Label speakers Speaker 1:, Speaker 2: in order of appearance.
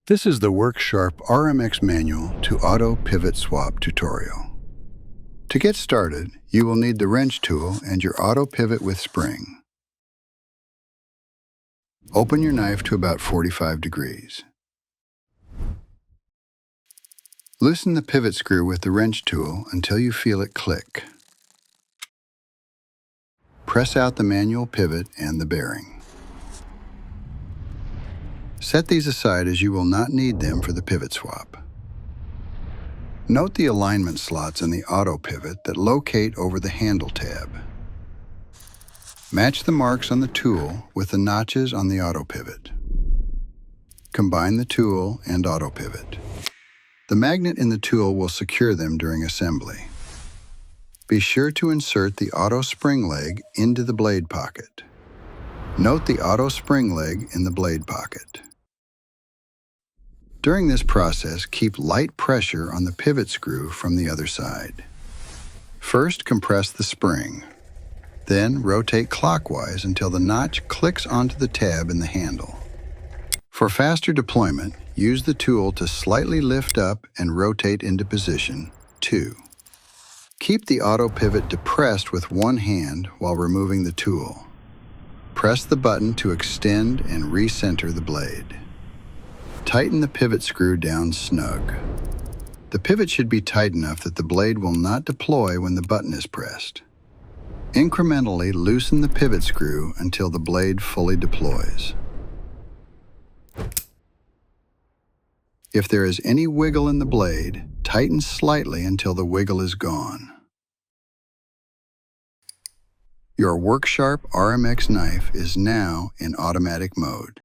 Speaker 1: This is the Work Sharp RMX manual to auto pivot swap tutorial. To get started, you will need the wrench tool and your auto pivot with spring. Open your knife to about 45 degrees. Loosen the pivot screw with the wrench tool until you feel it click. Press out the manual pivot and the bearing. Set these aside as you will not need them for the pivot swap. Note the alignment slots in the auto pivot that locate over the handle tab. Match the marks on the tool with the notches on the auto pivot. Combine the tool and auto pivot. The magnet in the tool will secure them during assembly. Be sure to insert the auto spring leg into the blade pocket. Note the auto spring leg in the blade pocket. During this process, keep light pressure on the pivot screw from the other side. First, compress the spring. Then, rotate clockwise until the notch clicks onto the tab in the handle. For faster deployment, use the tool to slightly lift up and rotate into position 2. Keep the auto pivot depressed with one hand while removing the tool. Press the button to extend and recenter the blade. Tighten the pivot screw down snug. The pivot should be tight enough that the blade will not deploy when the button is pressed. Incrementally loosen the pivot screw until the blade fully deploys. If there is any wiggle in the blade, tighten slightly until the wiggle is gone. Your Work Sharp RMX knife is now in automatic mode.